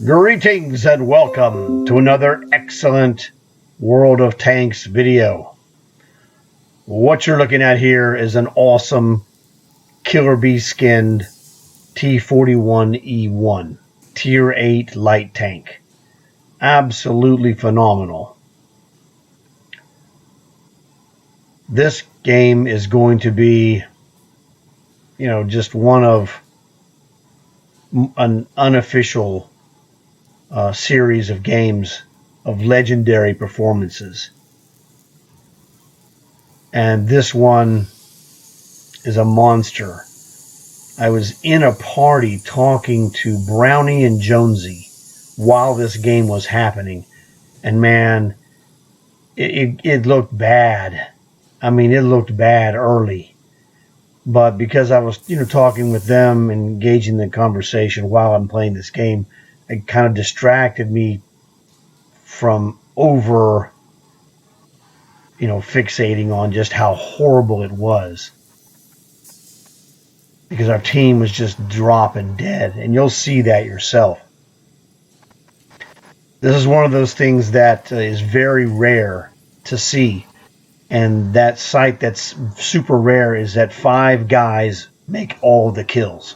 Greetings and welcome to another excellent World of Tanks video. What you're looking at here is an awesome Killer Bee skinned T-41E1 Tier 8 light tank. Absolutely phenomenal. This game is going to be, just one of an unofficial series of games of legendary performances. And this one is a monster. I was in a party talking to Brownie and Jonesy while this game was happening, and man, it looked bad. I mean, it looked bad early, but because I was talking with them and engaging in the conversation while I'm playing this game, it kind of distracted me from over fixating on just how horrible it was, because our team was just dropping dead, and you'll see that yourself. This is one of those things that is very rare to see, and that sight that's super rare is that 5 guys make all the kills.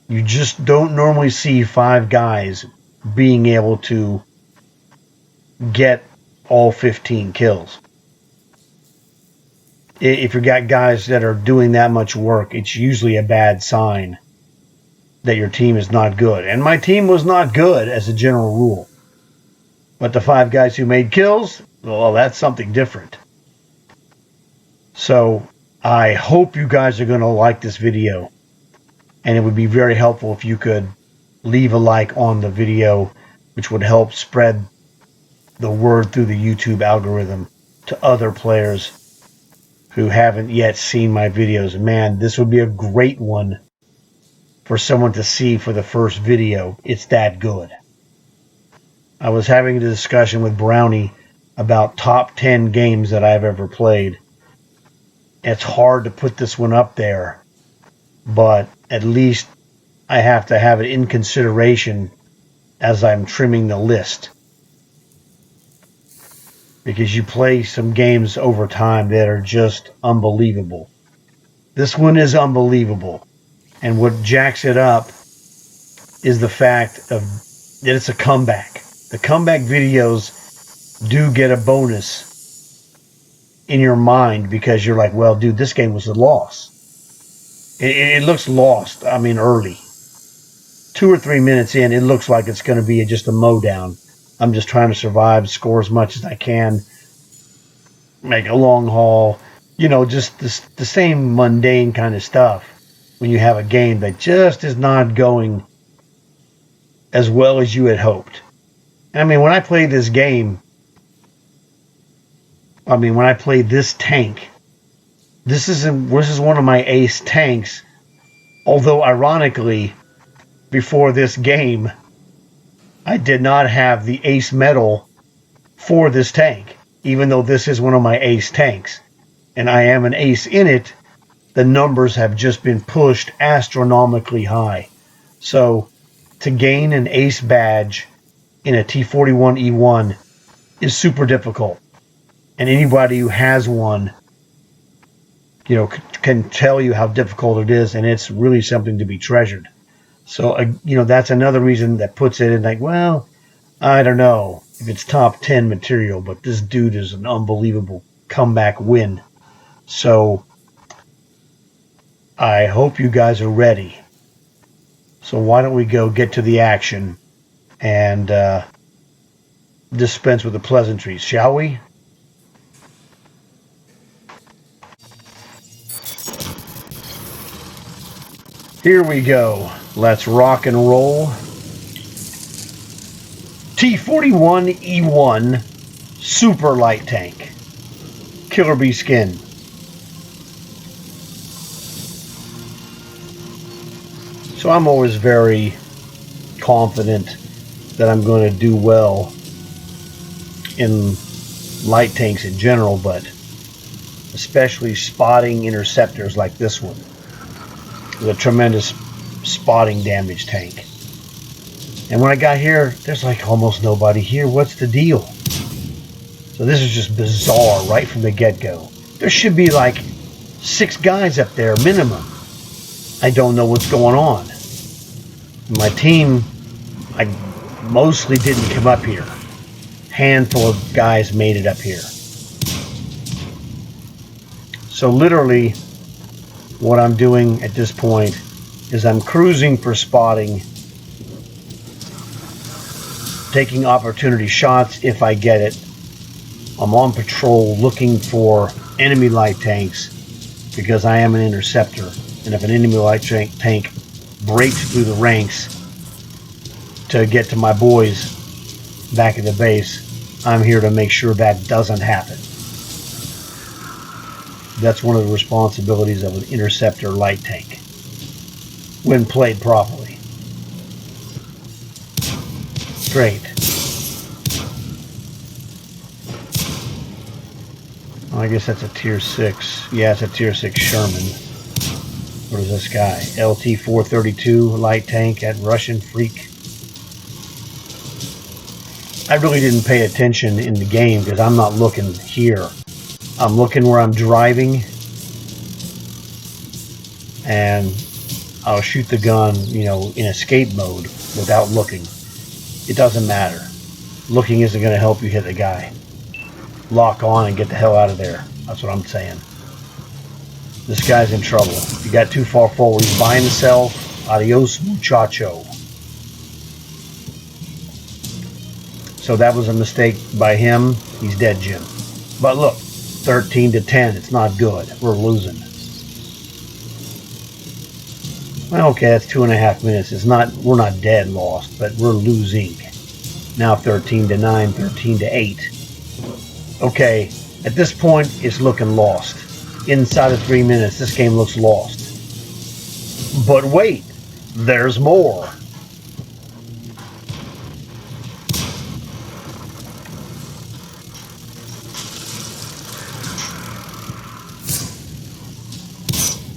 You just don't normally see 5 guys being able to get all 15 kills. If you got guys that are doing that much work, it's usually a bad sign that your team is not good. And my team was not good as a general rule. But the 5 guys who made kills, well, that's something different. So I hope you guys are going to like this video. And it would be very helpful if you could leave a like on the video, which would help spread the word through the YouTube algorithm to other players who haven't yet seen my videos. Man, this would be a great one for someone to see for the first video. It's that good. I was having a discussion with Brownie about top 10 games that I've ever played. It's hard to put this one up there, but at least I have to have it in consideration as I'm trimming the list. Because you play some games over time that are just unbelievable. This one is unbelievable. And what jacks it up is the fact of that it's a comeback. The comeback videos do get a bonus in your mind because you're like, well, dude, this game was a loss. It looks lost, I mean, early. 2 or 3 minutes in, it looks like it's going to be just a mow down. I'm just trying to survive, score as much as I can, make a long haul, just the same mundane kind of stuff when you have a game that just is not going as well as you had hoped. I mean, when I played this game, when I played this tank, this is one of my ace tanks, although ironically, before this game, I did not have the ace medal for this tank, even though this is one of my ace tanks, and I am an ace in it. The numbers have just been pushed astronomically high. So to gain an ace badge in a T-41E1 is super difficult. And anybody who has one, can tell you how difficult it is, and it's really something to be treasured. So, that's another reason that puts it in like, well, I don't know if it's top 10 material, but this dude is an unbelievable comeback win. So I hope you guys are ready. So why don't we go get to the action and dispense with the pleasantries, shall we? Here we go. Let's rock and roll. T-41E1 Super Light Tank. Killer Bee skin. So I'm always very confident that I'm going to do well in light tanks in general, but especially spotting interceptors like this one. With a tremendous spotting damage tank. And when I got here, there's like almost nobody here. What's the deal? So this is just bizarre right from the get-go. There should be like 6 guys up there minimum. I don't know what's going on. My team, I mostly didn't come up here. Handful of guys made it up here. So literally what I'm doing at this point is I'm cruising for spotting, taking opportunity shots if I get it. I'm on patrol looking for enemy light tanks because I am an interceptor. And if an enemy light tank breaks through the ranks to get to my boys back at the base, I'm here to make sure that doesn't happen. That's one of the responsibilities of an interceptor light tank when played properly. Great. Well, I guess that's a tier 6. Yeah, it's a tier 6 Sherman. What is this guy? LT-432 light tank at Russian Freak. I really didn't pay attention in the game because I'm not looking here. I'm looking where I'm driving, and I'll shoot the gun, you know, in escape mode without looking. It doesn't matter. Looking isn't going to help you hit the guy. Lock on and get the hell out of there. That's what I'm saying. This guy's in trouble. He got too far forward. He's buying the sell. Adios, muchacho. So that was a mistake by him. He's dead, Jim. But look, 13-10. It's not good. We're losing. Well, okay, that's 2.5 minutes. It's not. We're not dead lost, but we're losing. Now 13-9, 13-8. Okay, at this point, it's looking lost. Inside of 3 minutes, this game looks lost. But wait, there's more.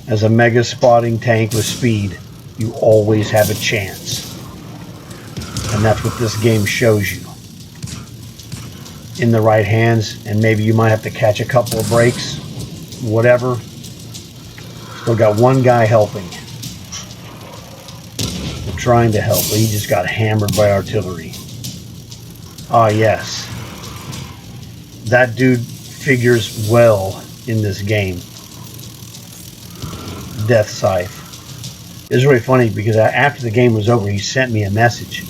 As a mega spotting tank with speed, you always have a chance. And that's what this game shows you. In the right hands, and maybe you might have to catch a couple of breaks, whatever. Still got one guy helping. We're trying to help, but he just got hammered by artillery. Ah, yes. That dude figures well in this game. Death Scythe. It was really funny because after the game was over, he sent me a message,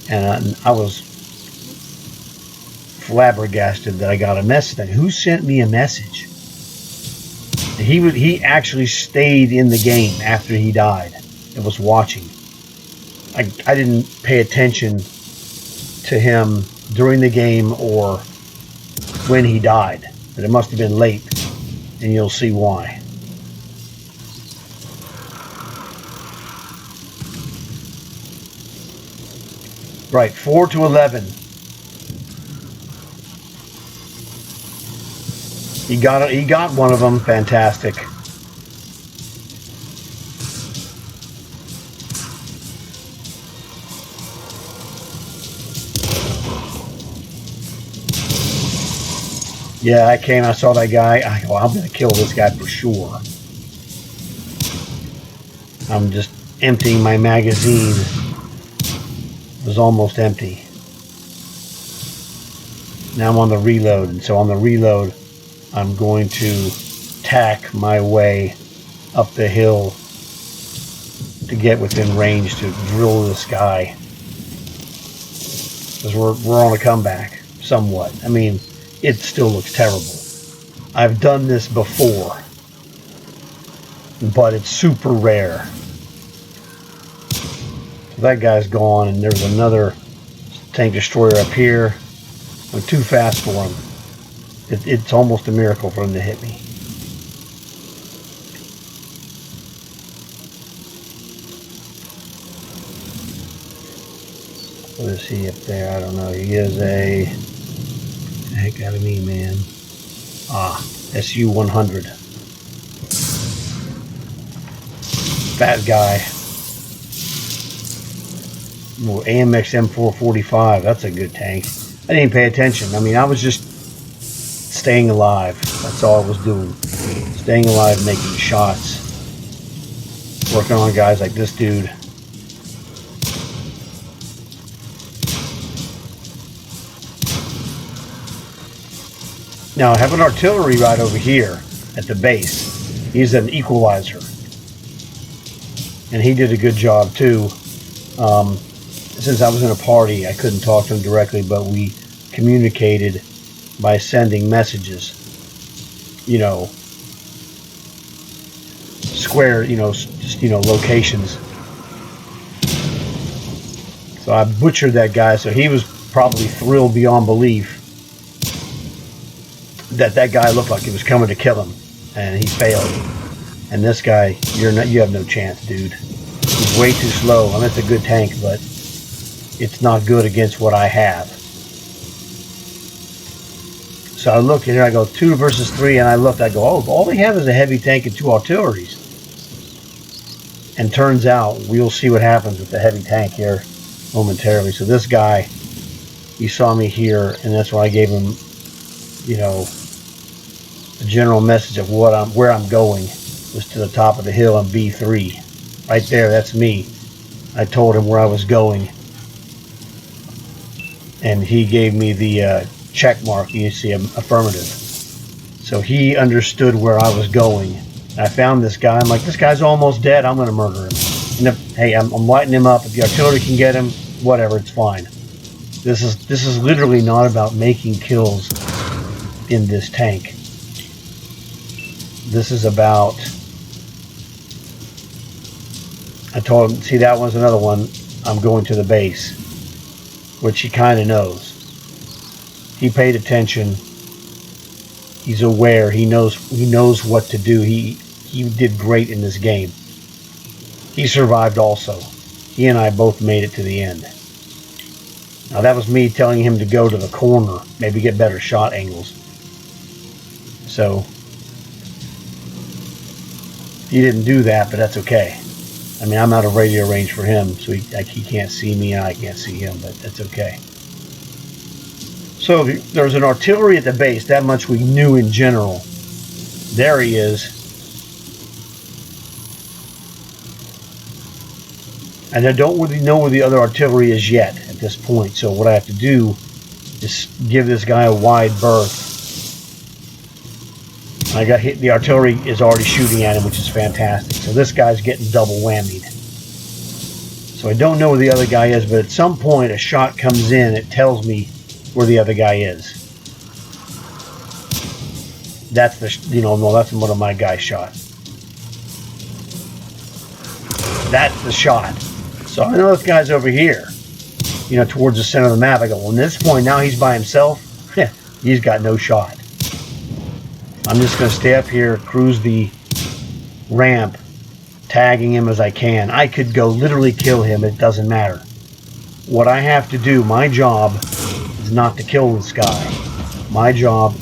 and I was flabbergasted that I got a message. Like, who sent me a message? He actually stayed in the game after he died and was watching. I didn't pay attention to him during the game or when he died, but it must have been late, and you'll see why. Right, 4-11. He got one of them. Fantastic. Yeah, I saw that guy. I'm going to kill this guy for sure. I'm just emptying my magazine. It was almost empty. Now I'm on the reload, and so on the reload, I'm going to tack my way up the hill to get within range to drill this guy. Because we're on a comeback, somewhat. I mean, it still looks terrible. I've done this before, but it's super rare. So that guy's gone, and there's another tank destroyer up here. I'm too fast for him. It's almost a miracle for him to hit me. What is he up there? I don't know. He is a... Get the heck out of me, man. SU-100. Fat guy. AMX M445. That's a good tank. I didn't pay attention. I mean, I was just staying alive. That's all I was doing. Staying alive, making shots. Working on guys like this dude. Now I have an artillery right over here at the base. He's an equalizer. And he did a good job too. Since I was in a party, I couldn't talk to him directly, but we communicated by sending messages. You know, square, just, locations. So I butchered that guy, so he was probably thrilled beyond belief that guy looked like he was coming to kill him, and he failed. And this guy, you have no chance, dude. He's way too slow. I mean, it's a good tank, but it's not good against what I have. So I look in here, I go 2 versus 3, and I looked, I go, oh, all they have is a heavy tank and 2 artilleries. And turns out, we'll see what happens with the heavy tank here momentarily. So this guy, he saw me here, and that's when I gave him, a general message of where I'm going. Was to the top of the hill on B3. Right there, that's me. I told him where I was going. And he gave me the check mark. You see, affirmative. So he understood where I was going. I found this guy. I'm like, this guy's almost dead. I'm going to murder him. And hey, I'm lighting him up. If the artillery can get him, whatever, it's fine. This is literally not about making kills in this tank. This is about... I told him, see, that one's another one. I'm going to the base, which he kind of knows. He paid attention. He's aware. He knows what to do. He did great in this game. He survived also. He and I both made it to the end. Now that was me telling him to go to the corner, maybe get better shot angles. So he didn't do that, but that's okay. I mean, I'm out of radio range for him, so he can't see me and I can't see him, but that's okay. So there's an artillery at the base, that much we knew in general. There he is. And I don't really know where the other artillery is yet at this point, so what I have to do is give this guy a wide berth. I got hit. The artillery is already shooting at him, which is fantastic. So this guy's getting double whammied. So I don't know where the other guy is, but at some point a shot comes in. It tells me where the other guy is. That's the, no, that's one of my guys shot. That's the shot. So I know this guy's over here, towards the center of the map. I go, well, at this point now he's by himself. He's got no shot. I'm just going to stay up here, cruise the ramp, tagging him as I can. I could go literally kill him. It doesn't matter. What I have to do, my job, is not to kill this guy. My job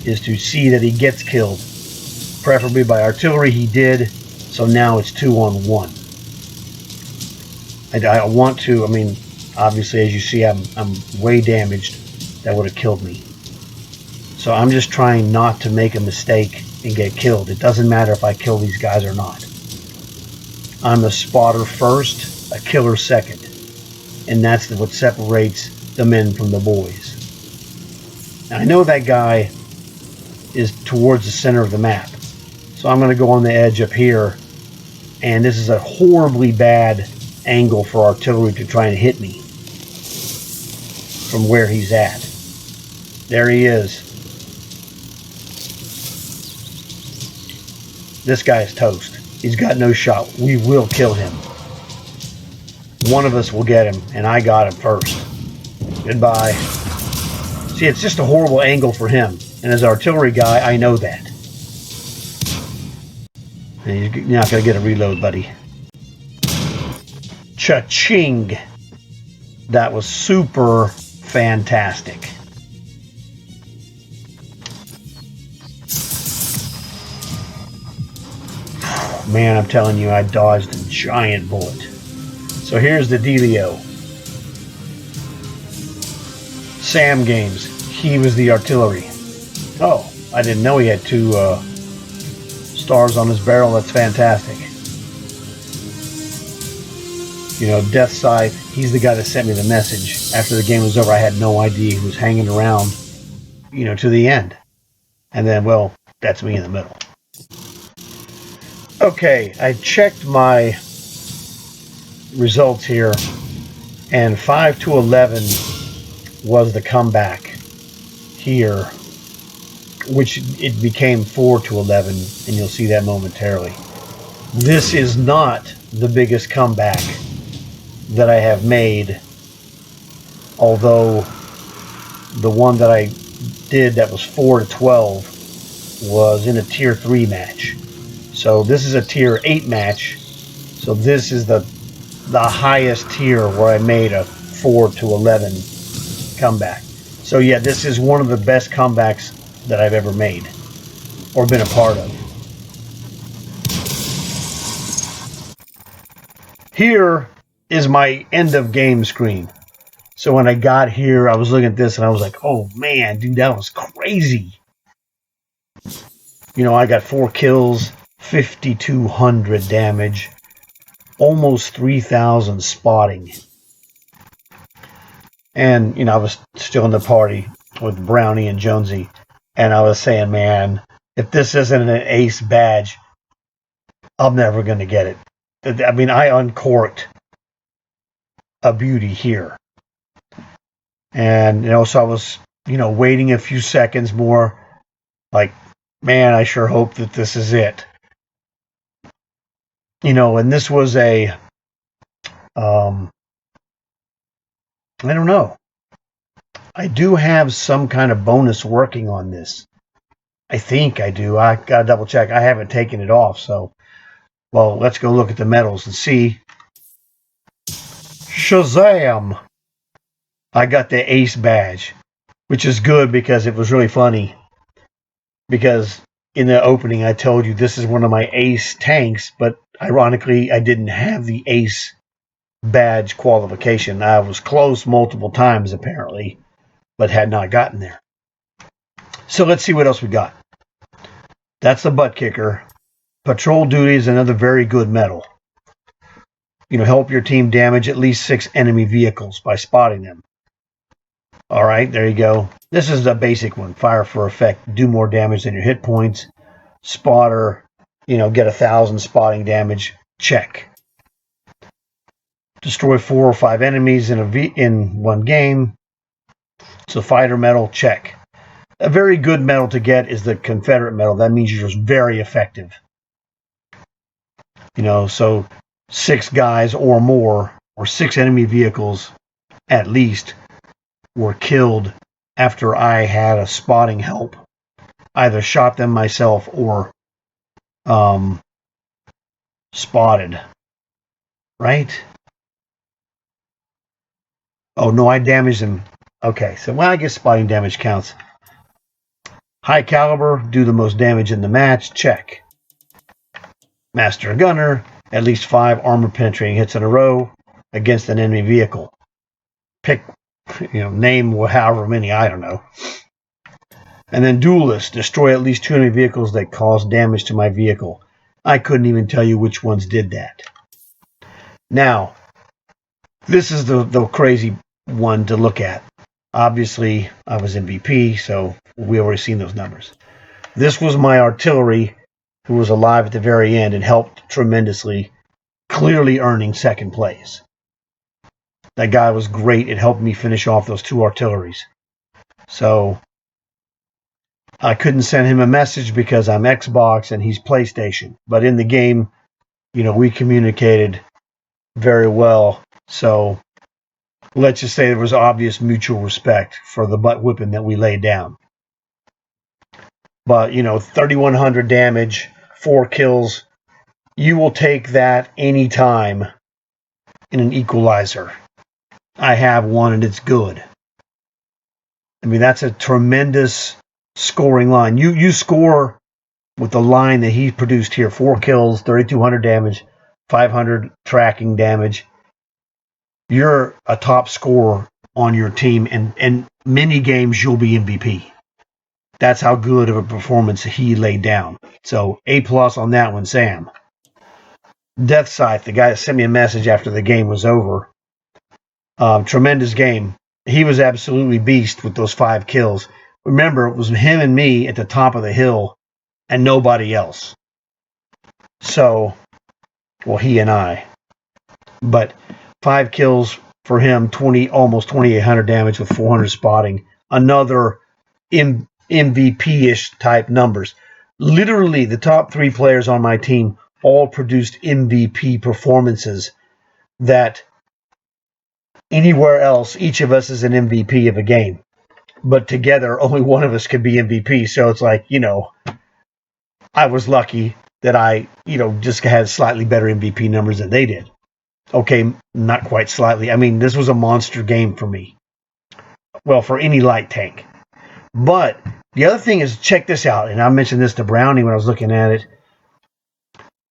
is to see that he gets killed. Preferably by artillery. He did. So now it's 2-on-1. I want to, obviously, as you see, I'm way damaged. That would have killed me. So I'm just trying not to make a mistake and get killed. It doesn't matter if I kill these guys or not. I'm a spotter first, a killer second. And that's what separates the men from the boys. Now, I know that guy is towards the center of the map. So I'm going to go on the edge up here. And this is a horribly bad angle for artillery to try and hit me from where he's at. There he is. This guy is toast. He's got no shot. We will kill him. One of us will get him, and I got him first. Goodbye. See, it's just a horrible angle for him. And as an artillery guy, I know that. And you're not going to get a reload, buddy. Cha-ching. That was super fantastic. Man, I'm telling you, I dodged a giant bullet. So here's the dealio. Sam games. He was the artillery. Oh, I didn't know he had 2 stars on his barrel. That's fantastic. You know, Death Scythe, he's the guy that sent me the message. After the game was over, I had no idea he was hanging around, you know, to the end. And then, well, that's me in the middle. Okay, I checked my results here, and 5 to 11 was the comeback here, which it became 4 to 11, and you'll see that momentarily. This is not the biggest comeback that I have made, although the one that I did that was 4 to 12 was in a tier 3 match. So this is a tier 8 match. So this is the highest tier where I made a 4 to 11 comeback. So yeah, this is one of the best comebacks that I've ever made or been a part of. Here is my end of game screen. So when I got here, I was looking at this and I was like, oh man, dude, that was crazy. You know, I got 4 kills, 5,200 damage, almost 3,000 spotting. And, you know, I was still in the party with Brownie and Jonesy. And I was saying, man, if this isn't an ace badge, I'm never going to get it. I mean, I uncorked a beauty here. And, you know, so I was, you know, waiting a few seconds more. Like, man, I sure hope that this is it. You know, and this was I don't know. I do have some kind of bonus working on this. I think I do. I gotta double check. I haven't taken it off, so well, let's go look at the medals and see. Shazam! I got the ace badge, which is good because it was really funny. Because in the opening, I told you this is one of my ace tanks, but ironically, I didn't have the ace badge qualification. I was close multiple times, apparently, but had not gotten there. So let's see what else we got. That's the butt kicker. Patrol duty is another very good medal. You know, help your team damage at least 6 enemy vehicles by spotting them. All right, there you go. This is the basic one. Fire for effect. Do more damage than your hit points. Spotter, you know, get 1,000 spotting damage. Check. Destroy 4 or 5 enemies in one game. So fighter medal. Check. A very good medal to get is the Confederate medal. That means you're just very effective. You know, so 6 guys or more, or 6 enemy vehicles at least, were killed after I had a spotting help. Either shot them myself or spotted. Right? Oh, no, I damaged them. Okay, so well, I guess spotting damage counts. High caliber, do the most damage in the match. Check. Master gunner, at least 5 armor penetrating hits in a row against an enemy vehicle. Pick, you know, name however many, I don't know. And then duelist, destroy at least 2 enemy vehicles that cause damage to my vehicle. I couldn't even tell you which ones did that. Now, this is the crazy one to look at. Obviously, I was MVP, so we already seen those numbers. This was my artillery, who was alive at the very end and helped tremendously, clearly earning second place. That guy was great. It helped me finish off those 2 artilleries. So I couldn't send him a message because I'm Xbox and he's PlayStation. But in the game, you know, we communicated very well. So let's just say there was obvious mutual respect for the butt whipping that we laid down. But, you know, 3,100 damage, 4 kills. You will take that anytime in an equalizer. I have one and it's good. I mean, that's a tremendous scoring line. You score with the line that he produced here. 4 kills, 3,200 damage, 500 tracking damage. You're a top scorer on your team, and many games you'll be MVP. That's how good of a performance he laid down. So A+ on that one, Sam. Death Scythe, the guy that sent me a message after the game was over. Tremendous game. He was absolutely beast with those 5 kills. Remember, it was him and me at the top of the hill and nobody else. So, well, he and I. But 5 kills for him, almost 2,800 damage with 400 spotting. Another MVP-ish type numbers. Literally, the top 3 players on my team all produced MVP performances that anywhere else, each of us is an MVP of a game. But together, only one of us could be MVP. So it's like, I was lucky that I, just had slightly better MVP numbers than they did. Okay, not quite slightly. I mean, this was a monster game for me. Well, for any light tank. But the other thing is, check this out, and I mentioned this to Brownie when I was looking at it.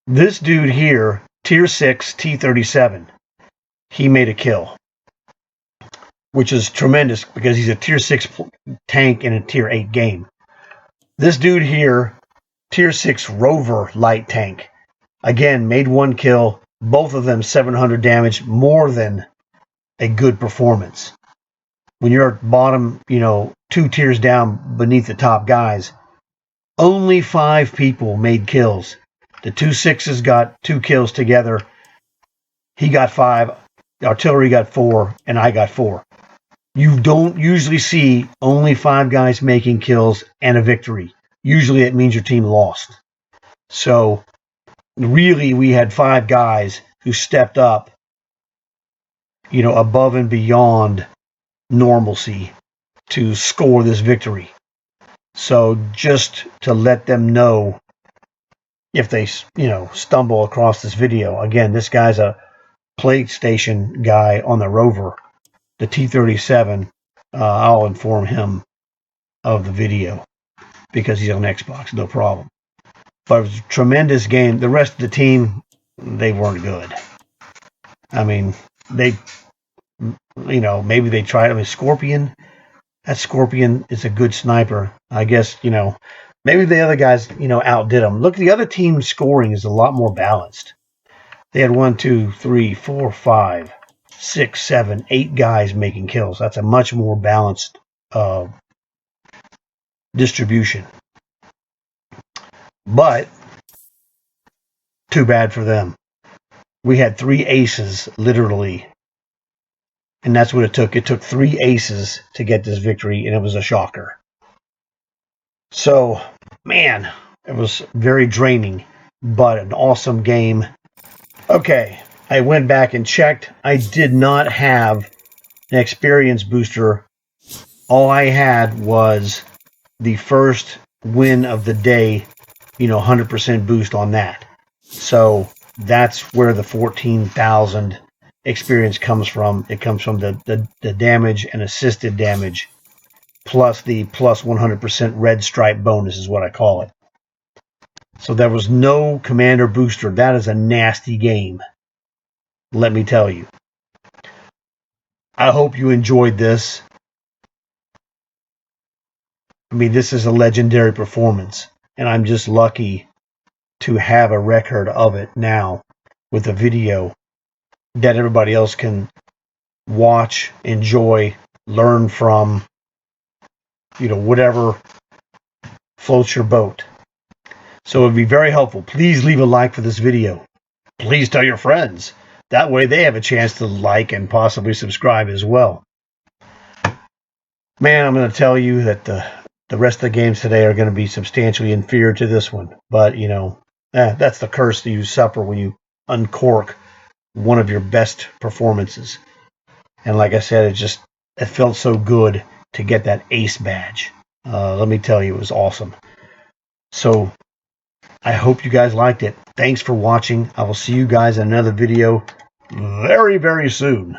This dude here, Tier 6 T-37, he made a kill, which is tremendous because he's a Tier 6 tank in a Tier 8 game. This dude here, Tier 6 Rover light tank, again, made 1 kill, both of them 700 damage, more than a good performance. When you're at bottom, 2 tiers down beneath the top guys, only 5 people made kills. The 2 6s got 2 kills together. He got 5, artillery got 4, and I got 4. You don't usually see only 5 guys making kills and a victory. Usually it means your team lost. So really, we had 5 guys who stepped up, above and beyond normalcy to score this victory. So just to let them know, if they, stumble across this video, again, this guy's a PlayStation guy on the Rover, the T-37. I'll inform him of the video because he's on Xbox, no problem. But it was a tremendous game. The rest of the team, they weren't good. I mean, they, maybe they tried. I mean, Scorpion, that Scorpion is a good sniper. I guess, maybe the other guys, outdid them. Look, the other team's scoring is a lot more balanced. They had 1, 2, 3, 4, 5, 6, 7, 8 guys making kills. That's a much more balanced distribution. But too bad for them. We had 3 aces, literally. And that's what it took. It took 3 aces to get this victory, and it was a shocker. So, man, it was very draining, but an awesome game. Okay, I went back and checked. I did not have an experience booster. All I had was the first win of the day, 100% boost on that. So that's where the 14,000 experience comes from. It comes from the damage and assisted damage, plus the plus 100% red stripe bonus is what I call it. So there was no commander booster. That is a nasty game, let me tell you. I hope you enjoyed this. I mean, this is a legendary performance, and I'm just lucky to have a record of it now with a video that everybody else can watch, enjoy, learn from, whatever floats your boat. So it would be very helpful. Please leave a like for this video. Please tell your friends. That way they have a chance to like and possibly subscribe as well. Man, I'm going to tell you that the rest of the games today are going to be substantially inferior to this one. But, that's the curse that you suffer when you uncork one of your best performances. And like I said, it felt so good to get that ace badge. Let me tell you, it was awesome. So I hope you guys liked it. Thanks for watching. I will see you guys in another video very, very soon.